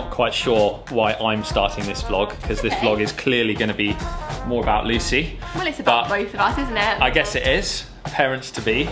not quite sure why I'm starting this vlog, because this vlog is clearly going to be more about Lucy. Well, it's about both of us, isn't it? I guess it is. Parents-to-be.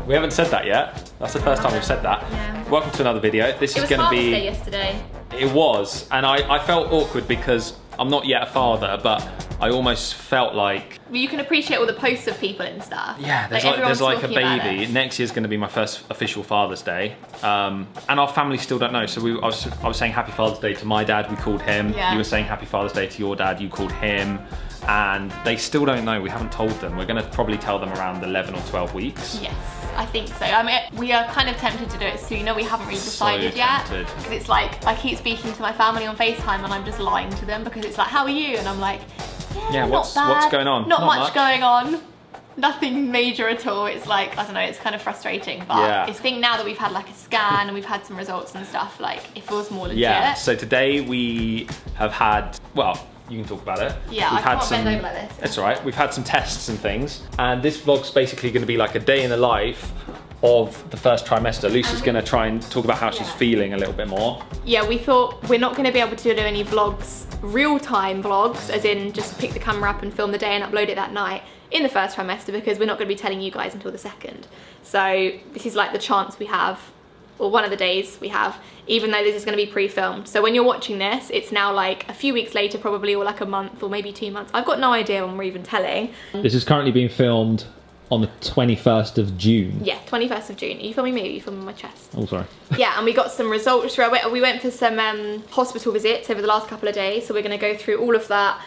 We haven't said that yet. That's the first time we've said that. Yeah. Welcome to another video. This is going to be... It was Father's Day yesterday. It was, and I felt awkward because I'm not yet a father, but I almost felt like... You can appreciate all the posts of people and stuff. Yeah, there's like a baby. Next year's going to be my first official Father's Day, and our family still don't know. So I was saying Happy Father's Day to my dad, we called him. Yeah. You were saying Happy Father's Day to your dad, you called him. And they still don't know, we haven't told them. We're going to probably tell them around 11 or 12 weeks. Yes, I think so. I mean, we are kind of tempted to do it sooner. We haven't really decided yet. Because it's like, I keep speaking to my family on FaceTime and I'm just lying to them because it's like, how are you? And I'm like, yeah, what's going on? Not much going on. Nothing major at all. It's like, I don't know, it's kind of frustrating. But it's think now that we've had like a scan and we've had some results and stuff, like it feels more legit. Yeah, so today we have had, well, you can talk about it. Yeah, I can't bend over like this. It's all right. We've had some tests and things. And this vlog's basically going to be like a day in the life of the first trimester. Lucy's going to try and talk about how she's feeling a little bit more. Yeah, we thought we're not going to be able to do any vlogs, real-time vlogs, as in just pick the camera up and film the day and upload it that night in the first trimester, because we're not going to be telling you guys until the second. So this is like the chance we have, or one of the days we have, even though this is going to be pre-filmed. So when you're watching this, it's now like a few weeks later probably, or like a month or maybe 2 months. I've got no idea when we're even telling. This is currently being filmed on the 21st of June. Yeah, 21st of June. Are you filming me or are you filming my chest? Oh, sorry. Yeah, and we got some results. We went for some hospital visits over the last couple of days. So we're going to go through all of that,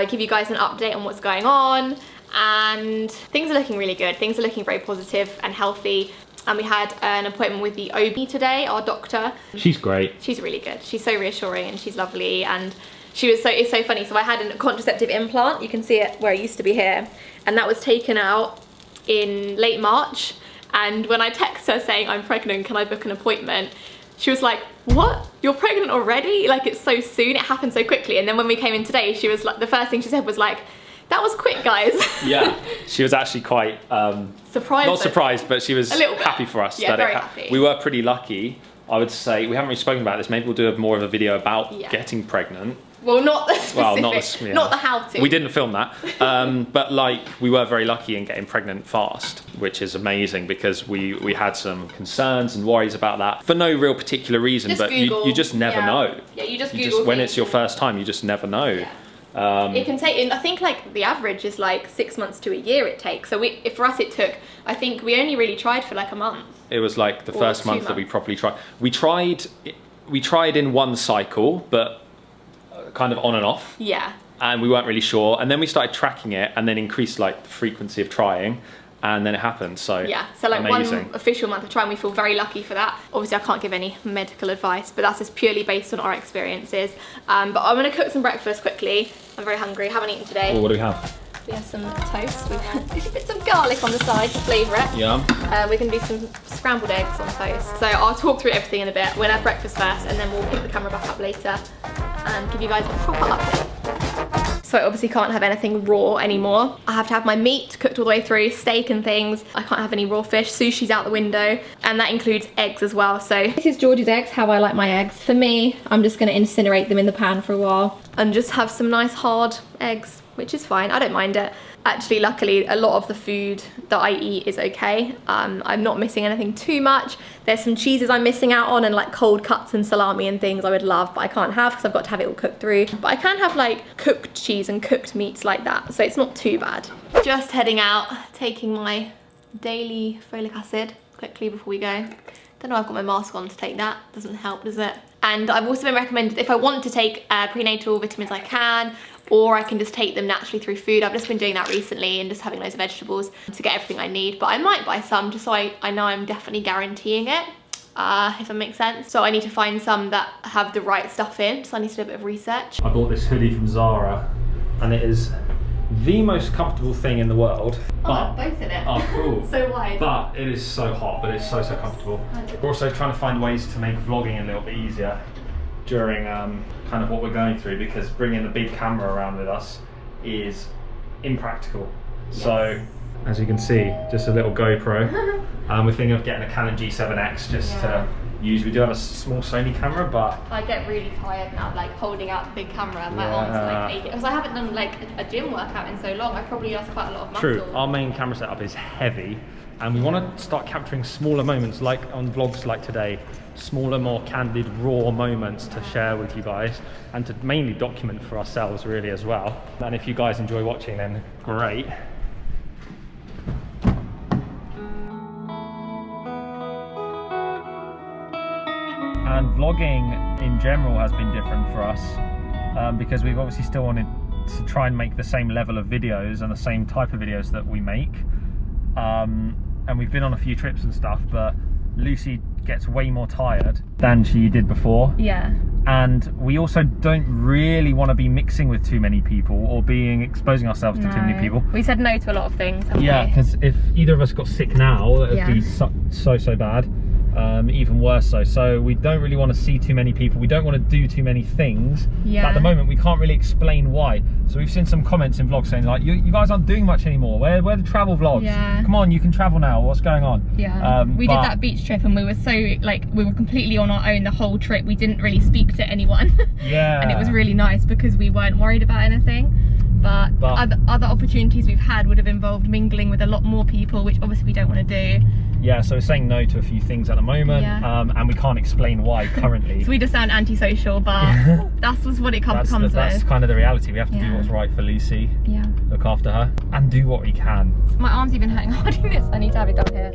give you guys an update on what's going on. And things are looking really good. Things are looking very positive and healthy. And we had an appointment with the OB today, our doctor. She's great. She's really good. She's so reassuring and she's lovely. And it's so funny. So I had a contraceptive implant. You can see it where it used to be here. And that was taken out in late March. And when I texted her saying, I'm pregnant, can I book an appointment? She was like, what? You're pregnant already? Like, it's so soon. It happened so quickly. And then when we came in today, she was like, the first thing she said was like, that was quick, guys. Yeah, she was actually quite surprised. Not surprised, but she was happy for us. Yeah, very happy. We were pretty lucky, I would say. We haven't really spoken about this. Maybe we'll do more of a video about getting pregnant. Well, not the specific, well, not the how to. We didn't film that, but like we were very lucky in getting pregnant fast, which is amazing because we had some concerns and worries about that for no real particular reason, but you just never know. Yeah, you just Google when it's your first time, you just never know. Yeah. It can take, I think like the average is like 6 months to a year it takes. So for us it took, I think we only really tried for like a month. It was like the first month that we properly tried. We tried in one cycle, but kind of on and off. Yeah. And we weren't really sure. And then we started tracking it and then increased like the frequency of trying. And then it happened, so yeah. So like amazing. One official month of trying, we feel very lucky for that. Obviously I can't give any medical advice, but that's just purely based on our experiences. But I'm gonna cook some breakfast quickly. I'm very hungry, haven't eaten today. Well, what do we have? We have some toast. We've had bits of garlic on the side to flavour it. Yum. We're gonna do some scrambled eggs on toast. So I'll talk through everything in a bit. We'll have breakfast first and then we'll pick the camera back up later and give you guys a proper update. So I obviously can't have anything raw anymore. I have to have my meat cooked all the way through, steak and things. I can't have any raw fish, sushi's out the window, and that includes eggs as well. So this is George's eggs, how I like my eggs. For me, I'm just gonna incinerate them in the pan for a while and just have some nice hard eggs, which is fine, I don't mind it. Actually, luckily, a lot of the food that I eat is okay. I'm not missing anything too much. There's some cheeses I'm missing out on and like cold cuts and salami and things I would love, but I can't have because I've got to have it all cooked through. But I can have like cooked cheese and cooked meats like that, so it's not too bad. Just heading out, taking my daily folic acid quickly before we go. Don't know, I've got my mask on to take that. Doesn't help, does it? And I've also been recommended, if I want to take prenatal vitamins, I can, or I can just take them naturally through food. I've just been doing that recently and just having loads of vegetables to get everything I need. But I might buy some just so I know I'm definitely guaranteeing it, if that makes sense. So I need to find some that have the right stuff in, so I need to do a bit of research. I bought this hoodie from Zara and it is the most comfortable thing in the world. Oh, both in it. Oh, cool. So wide. But it is so hot, but it's so comfortable. We're also trying to find ways to make vlogging a little bit easier during kind of what we're going through, because bringing the big camera around with us is impractical. Yes. So, as you can see, just a little GoPro. We're thinking of getting a Canon G7X just to use. We do have a small Sony camera, but I get really tired now, like holding out the big camera. My arms are like aching because I haven't done like a gym workout in so long. I've probably lost quite a lot of muscle. True. Our main camera setup is heavy, and we want to start capturing smaller moments, like on vlogs like today. Smaller, more candid, raw moments to share with you guys, and to mainly document for ourselves, really, as well. And if you guys enjoy watching, then great. And vlogging in general has been different for us because we've obviously still wanted to try and make the same level of videos and the same type of videos that we make. And we've been on a few trips and stuff, but Lucy gets way more tired than she did before. Yeah. And we also don't really want to be mixing with too many people or exposing ourselves to too many people. We said no to a lot of things, haven't yeah, we? because if either of us got sick now, it would be so bad. Even worse so we don't really want to see too many people. We don't want to do too many things. Yeah. But at the moment we can't really explain why. So we've seen some comments in vlogs saying like, you guys aren't doing much anymore. Where are the travel vlogs? Yeah. Come on, you can travel now. What's going on? Yeah. We did that beach trip and we were so like, we were completely on our own the whole trip. We didn't really speak to anyone. Yeah. And it was really nice because we weren't worried about anything. But other opportunities we've had would have involved mingling with a lot more people, which obviously we don't want to do. Yeah, so we're saying no to a few things at the moment, and we can't explain why currently. So we just sound antisocial, but that's what it comes with. That's kind of the reality. We have to do what's right for Lucy. Yeah. Look after her and do what we can. My arm's even hurting holding this. I need to have it down here.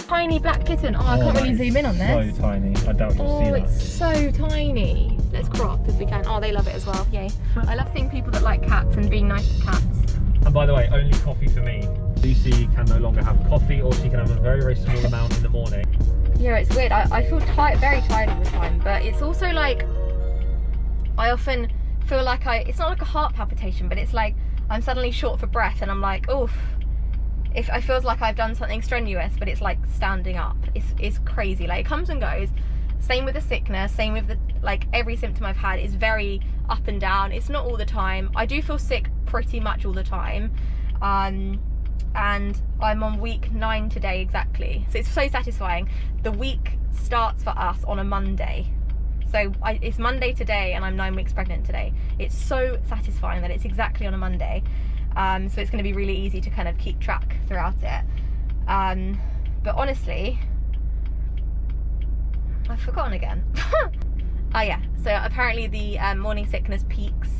Tiny black kitten. Oh, I can't really zoom in on this. So tiny. I doubt you'll see that. It's so tiny. Let's crop if we can. Oh, they love it as well. Yay. I love seeing people that like cats and being nice to cats. And by the way, only coffee for me. Lucy can no longer have coffee, or she can have a very, very small amount in the morning. Yeah, it's weird. I feel very tired all the time, but it's also like, I often feel like it's not like a heart palpitation, but it's like I'm suddenly short for breath and I'm like, oof. It feels like I've done something strenuous, but it's like standing up. It's crazy. Like, it comes and goes. Same with the sickness, same with the, like, every symptom I've had is very up and down. It's not all the time. I do feel sick pretty much all the time. And I'm on week 9 today exactly. So it's so satisfying. The week starts for us on a Monday. So it's Monday today and I'm 9 weeks pregnant today. It's so satisfying that it's exactly on a Monday. So it's going to be really easy to kind of keep track throughout it. But honestly, I've forgotten again. Oh yeah, so apparently the morning sickness peaks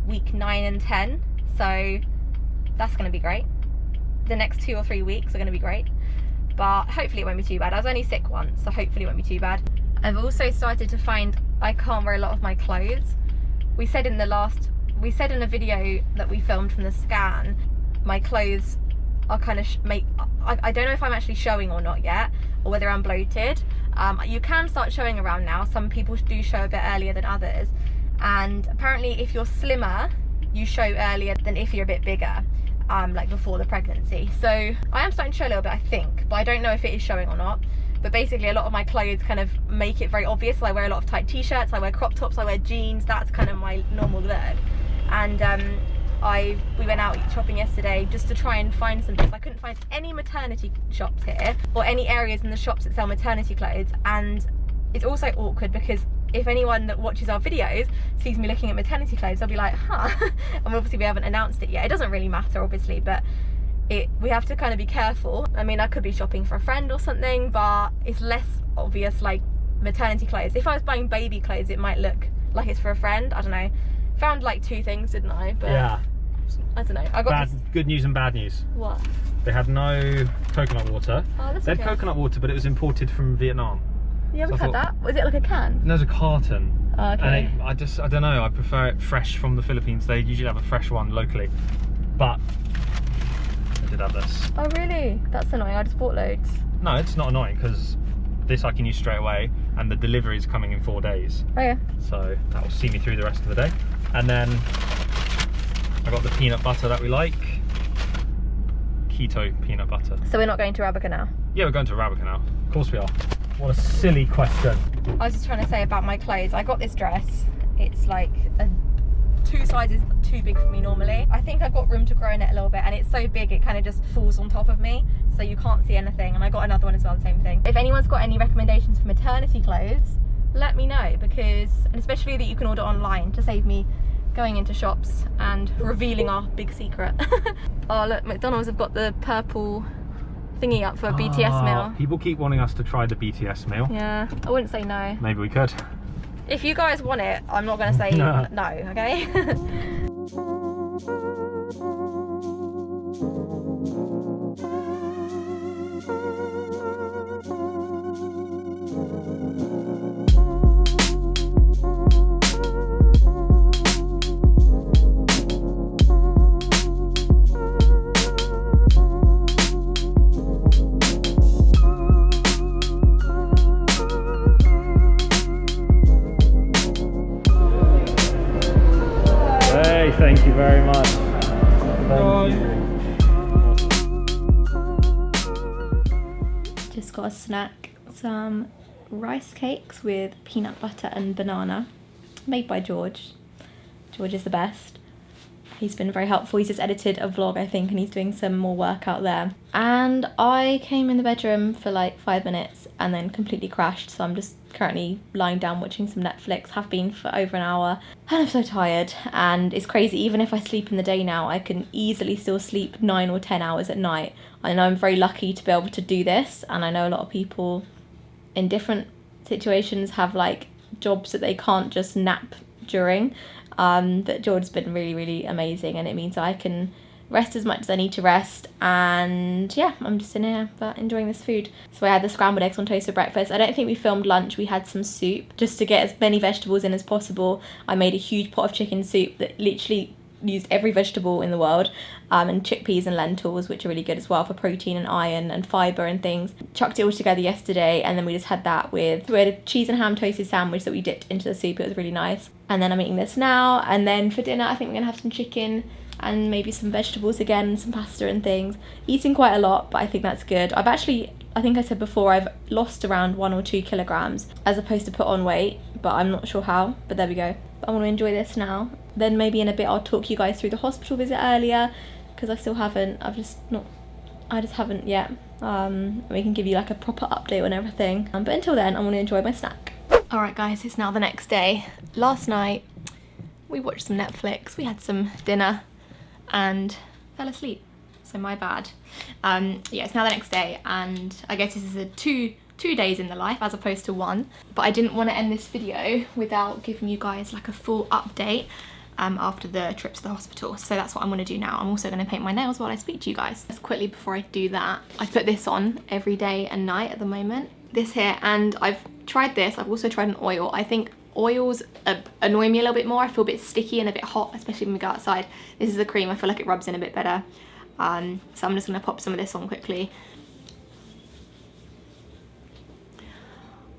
week 9 and 10. So that's going to be great. The next 2 or 3 weeks are going to be great. But hopefully it won't be too bad. I was only sick once, so hopefully it won't be too bad. I've also started to find I can't wear a lot of my clothes. We said in a video that we filmed from the scan, my clothes are kind of I don't know if I'm actually showing or not yet, or whether I'm bloated. You can start showing around now. Some people do show a bit earlier than others, and apparently if you're slimmer you show earlier than if you're a bit bigger, like before the pregnancy. So I am starting to show a little bit, I think, but I don't know if it is showing or not. But basically a lot of my clothes kind of make it very obvious. So I wear a lot of tight t-shirts, I wear crop tops, I wear jeans. That's kind of my normal look. And we went out shopping yesterday just to try and find some things. I couldn't find any maternity shops here or any areas in the shops that sell maternity clothes. And it's also awkward because if anyone that watches our videos sees me looking at maternity clothes, they'll be like, huh. And obviously we haven't announced it yet. It doesn't really matter, obviously, but we have to kind of be careful. I mean, I could be shopping for a friend or something, but it's less obvious like maternity clothes. If I was buying baby clothes, it might look like it's for a friend. I don't know. Found like 2 things, didn't I? But yeah. I don't know. I got good news and bad news. What? They had no coconut water. Oh, that's They had coconut water, but it was imported from Vietnam. Yeah, we've had that. Was it like a can? There's a carton. Oh, okay. And I don't know, I prefer it fresh from the Philippines. They usually have a fresh one locally. But I did have this. Oh really? That's annoying. I just bought loads. No, it's not annoying because this I can use straight away and the delivery is coming in 4 days. Oh yeah. So that will see me through the rest of the day. And then I got the peanut butter that we like. Keto peanut butter. So we're not going to Arabica now? Yeah, we're going to Arabica now. Of course we are. What a silly question. I was just trying to say about my clothes. I got this dress. It's like 2 sizes too big for me normally. I think I've got room to grow in it a little bit, and it's so big it kind of just falls on top of me, so you can't see anything. And I got another one as well, the same thing. If anyone's got any recommendations for maternity clothes, let me know, because, and especially that you can order online to save me going into shops and revealing our big secret. Oh look, McDonald's have got the purple thingy up for a BTS meal. People keep wanting us to try the BTS meal. Yeah, I wouldn't say no. Maybe we could. If you guys want it, I'm not going to say no, okay? Thank you very much. Thank you. Just got a snack, some rice cakes with peanut butter and banana, made by George. George is the best. He's been very helpful. He's just edited a vlog, I think, and he's doing some more work out there. And I came in the bedroom for like 5 minutes and then completely crashed, so I'm just currently lying down watching some Netflix. Have been for over an hour, and I'm so tired. And it's crazy, even if I sleep in the day now, I can easily still sleep 9 or 10 hours at night. I know I'm very lucky to be able to do this, and I know a lot of people in different situations have like jobs that they can't just nap during. But George's been really, really amazing, and it means I can rest as much as I need to rest. And yeah, I'm just in here but enjoying this food. So I had the scrambled eggs on toast for breakfast. I don't think we filmed lunch. We had some soup just to get as many vegetables in as possible. I made a huge pot of chicken soup that literally used every vegetable in the world, and chickpeas and lentils, which are really good as well for protein and iron and fibre and things. Chucked it all together yesterday, and then we just had that with, we had a cheese and ham toasted sandwich that we dipped into the soup. It was really nice. And then I'm eating this now, and then for dinner I think we're gonna have some chicken and maybe some vegetables again, some pasta and things. Eating quite a lot, but I think that's good. I've actually, I think I said before, I've lost around 1 or 2 kilograms as opposed to put on weight, but I'm not sure how, but there we go. But I want to enjoy this now. Then maybe in a bit I'll talk you guys through the hospital visit earlier, because I still haven't, I just haven't yet. We can give you like a proper update on everything. But until then, I want to enjoy my snack. Alright guys, it's now the next day. Last night, we watched some Netflix, we had some dinner, and fell asleep, so my bad. Yeah, it's now the next day, and I guess this is a two days in the life as opposed to 1. But I didn't want to end this video without giving you guys like a full update after the trip to the hospital. So that's what I'm going to do now. I'm also going to paint my nails while I speak to you guys. Just quickly before I do that, I put this on every day and night at the moment. This here, and I've tried this. I've also tried an oil. I think oils annoy me a little bit more. I feel a bit sticky and a bit hot, especially when we go outside. This is the cream. I feel like it rubs in a bit better. So I'm just going to pop some of this on quickly.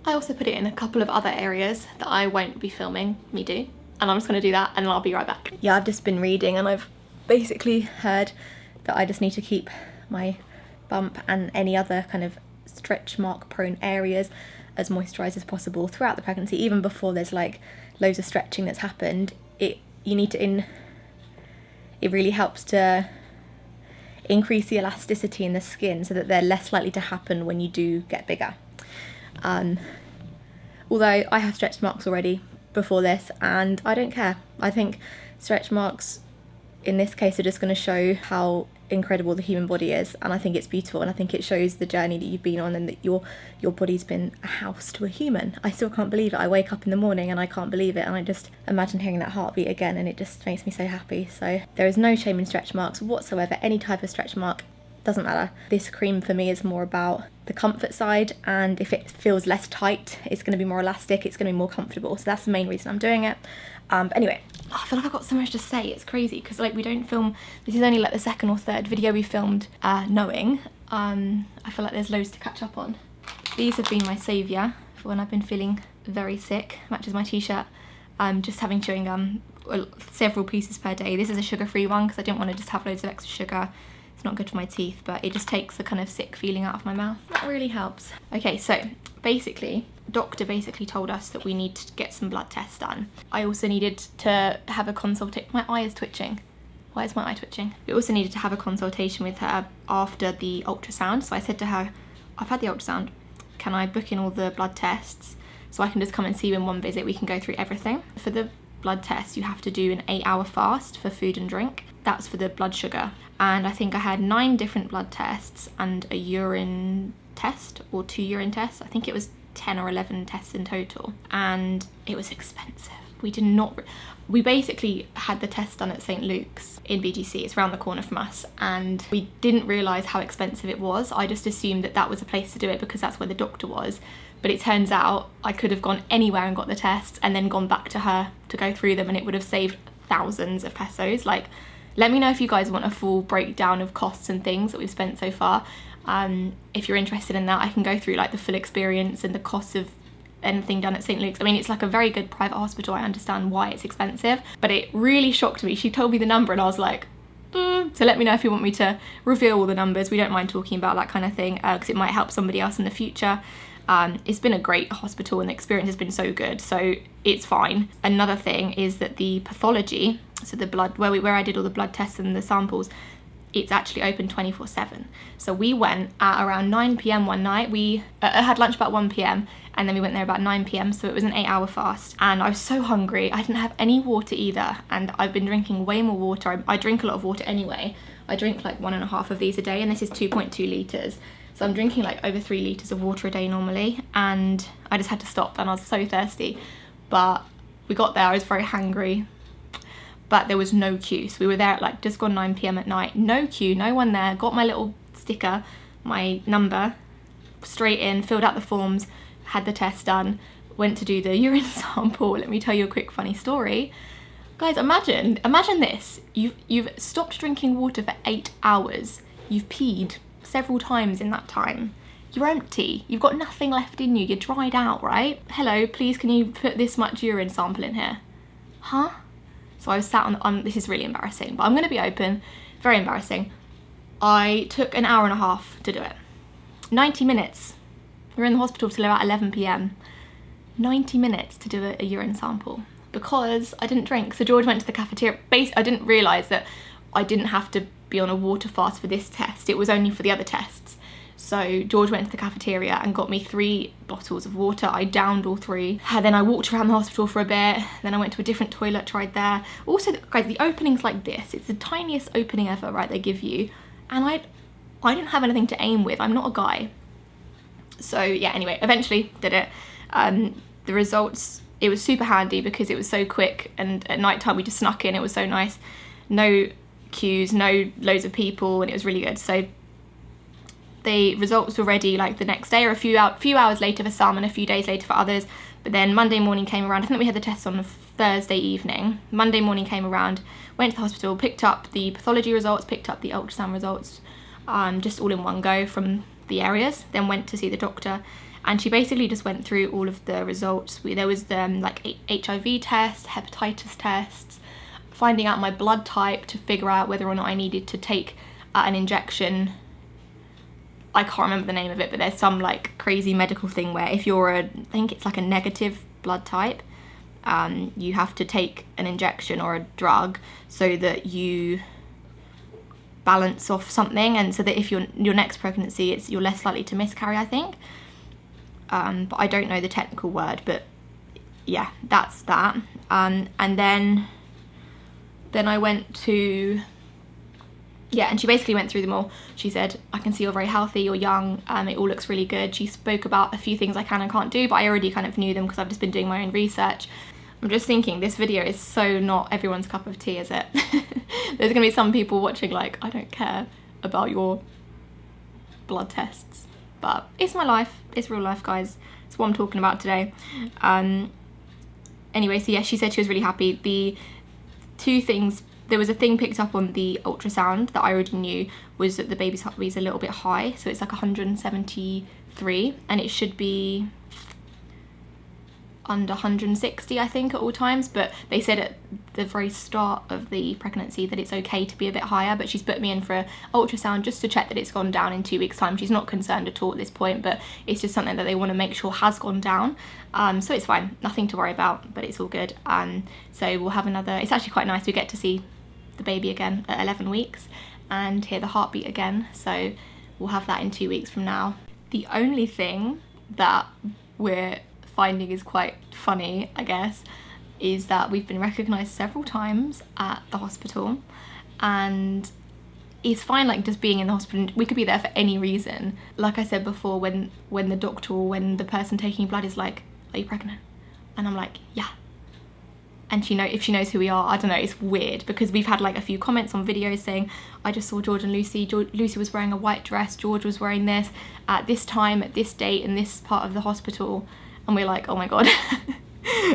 I also put it in a couple of other areas that I won't be filming me do. And I'm just going to do that, and then I'll be right back. Yeah, I've just been reading, and I've basically heard that I just need to keep my bump and any other kind of stretch mark prone areas as moisturised as possible throughout the pregnancy. Even before there's like loads of stretching that's happened, it really helps to increase the elasticity in the skin so that they're less likely to happen when you do get bigger. Although I have stretch marks already before this, and I don't care. I think stretch marks in this case are just going to show how incredible the human body is, and I think it's beautiful, and I think it shows the journey that you've been on, and that your body's been a house to a human. I still can't believe it. I wake up in the morning and I can't believe it, and I just imagine hearing that heartbeat again, and it just makes me so happy. So there is no shame in stretch marks whatsoever. Any type of stretch mark, doesn't matter. This cream for me is more about the comfort side, and if it feels less tight, it's going to be more elastic, it's going to be more comfortable. So that's the main reason I'm doing it. But anyway, I feel like I've got so much to say. It's crazy because like we don't film, this is only like the 2nd or 3rd video we filmed knowing. I feel like there's loads to catch up on. These have been my saviour for when I've been feeling very sick. Matches my t-shirt. Just having chewing gum, several pieces per day. This is a sugar-free one because I didn't want to just have loads of extra sugar. It's not good for my teeth, but it just takes the kind of sick feeling out of my mouth. That really helps. Okay, so basically, doctor basically told us that we need to get some blood tests done. I also needed to have a consultation. My eye is twitching. Why is my eye twitching? We also needed to have a consultation with her after the ultrasound. So I said to her, I've had the ultrasound. Can I book in all the blood tests so I can just come and see you in one visit? We can go through everything. For the blood test, you have to do an 8-hour fast for food and drink. That's for the blood sugar. And I think I had 9 different blood tests and a urine test, or 2 urine tests. I think it was 10 or 11 tests in total. And it was expensive. We basically had the test done at St. Luke's in BGC. It's around the corner from us, and we didn't realise how expensive it was. I just assumed that that was a place to do it because that's where the doctor was. But it turns out I could have gone anywhere and got the tests and then gone back to her to go through them, and it would have saved thousands of pesos. Like, let me know if you guys want a full breakdown of costs and things that we've spent so far. If you're interested in that, I can go through like the full experience and the costs of anything done at St. Luke's. I mean, it's like a very good private hospital. I understand why it's expensive, but it really shocked me. She told me the number and I was like, So let me know if you want me to reveal all the numbers. We don't mind talking about that kind of thing because it might help somebody else in the future. It's been a great hospital and the experience has been so good, so it's fine. Another thing is that the pathology, so the blood, where I did all the blood tests and the samples, it's actually open 24/7. So we went at around 9 p.m. one night. We had lunch about 1 p.m. and then we went there about 9 p.m. So it was an 8-hour fast, and I was so hungry. I didn't have any water either, and I've been drinking way more water. I drink a lot of water anyway. I drink like 1.5 of these a day, and this is 2.2 litres. So I'm drinking like over 3 litres of water a day normally, and I just had to stop and I was so thirsty. But we got there, I was very hangry, but there was no queue. So we were there at like just gone 9 p.m. at night, no queue, no one there. Got my little sticker, my number, straight in, filled out the forms, had the test done, went to do the urine sample. Let me tell you a quick funny story. Guys, imagine this. You've stopped drinking water for 8 hours. You've peed several times in that time. You're empty. You've got nothing left in you. You're dried out, right? Hello, please can you put this much urine sample in here? Huh? So I was sat on this is really embarrassing, but I'm going to be open. Very embarrassing. I took an hour and a half to do it. 90 minutes. We were in the hospital till about 11 p.m. 90 minutes to do a urine sample because I didn't drink. So George went to the cafeteria. Basically, I didn't realise that I didn't have to be on a water fast for this test. It was only for the other tests. So George went to the cafeteria and got me 3 bottles of water. I downed all 3. And then I walked around the hospital for a bit. Then I went to a different toilet, tried there. Also, guys, the opening's like this. It's the tiniest opening ever, right, they give you. And I didn't have anything to aim with. I'm not a guy. So yeah, anyway, eventually did it. The results, it was super handy because it was so quick, and at night time we just snuck in. It was so nice. No queues, no loads of people, and it was really good. So the results were ready like the next day or a few hours later for some and a few days later for others. But then Monday morning came around. I think we had the tests on Thursday evening. Monday morning came around, went to the hospital, picked up the pathology results, picked up the ultrasound results, just all in one go from the areas. Then went to see the doctor, and she basically just went through all of the results. There was like HIV tests, hepatitis tests, finding out my blood type to figure out whether or not I needed to take an injection. I can't remember the name of it, but there's some like crazy medical thing where if you're I think it's like a negative blood type, you have to take an injection or a drug so that you balance off something, and so that if your next pregnancy, you're less likely to miscarry, I think. But I don't know the technical word, but yeah, that's that. And then I went to, yeah, and she basically went through them all. She said, I can see you're very healthy, you're young, it all looks really good. She spoke about a few things I can and can't do, but I already kind of knew them because I've just been doing my own research. I'm just thinking, this video is so not everyone's cup of tea, is it? There's gonna be some people watching like, I don't care about your blood tests. But it's my life, it's real life, guys. It's what I'm talking about today. Anyway, so yeah, she said she was really happy. The 2 things, there was a thing picked up on the ultrasound that I already knew, was that the baby's heartbeat is a little bit high. So it's like 173, and it should be under 160, I think, at all times. But they said the very start of the pregnancy that it's okay to be a bit higher, but she's put me in for an ultrasound just to check that it's gone down in 2 weeks time. She's not concerned at all at this point, but it's just something that they want to make sure has gone down. So it's fine, nothing to worry about, but it's all good. So we'll have another, it's actually quite nice, we get to see the baby again at 11 weeks and hear the heartbeat again, so we'll have that in 2 weeks from now. The only thing that we're finding is quite funny, I guess, is that we've been recognised several times at the hospital, and it's fine, like, just being in the hospital. We could be there for any reason. Like I said before, when the doctor or when the person taking blood is like, "Are you pregnant?" and I'm like, "Yeah." And if she knows who we are, I don't know, it's weird, because we've had like a few comments on videos saying, "I just saw George and Lucy. Lucy was wearing a white dress, George was wearing this at this time, at this date, in this part of the hospital." And we're like, oh my God.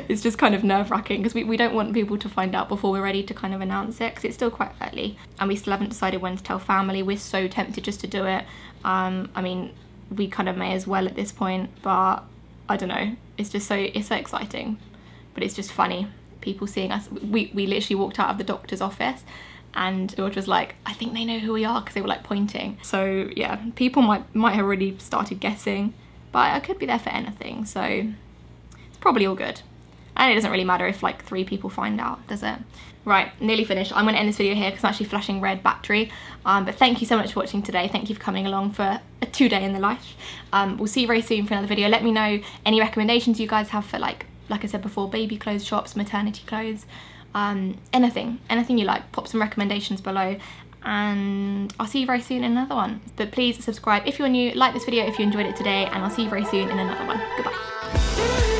It's just kind of nerve-wracking, because we don't want people to find out before we're ready to kind of announce it, because it's still quite early and we still haven't decided when to tell family. We're so tempted just to do it. I mean, we kind of may as well at this point, but I don't know, it's so exciting, but it's just funny, people seeing us. We literally walked out of the doctor's office and George was like, "I think they know who we are," because they were like pointing. So yeah, people might have already started guessing, but I could be there for anything, so it's probably all good. And it doesn't really matter if like 3 people find out, does it? Right, nearly finished. I'm gonna end this video here because I'm actually flashing red battery. But thank you so much for watching today. Thank you for coming along for a 2-day in the life. We'll see you very soon for another video. Let me know any recommendations you guys have for like I said before, baby clothes shops, maternity clothes, anything you like. Pop some recommendations below. And I'll see you very soon in another one. But please subscribe if you're new, like this video if you enjoyed it today, and I'll see you very soon in another one. Goodbye.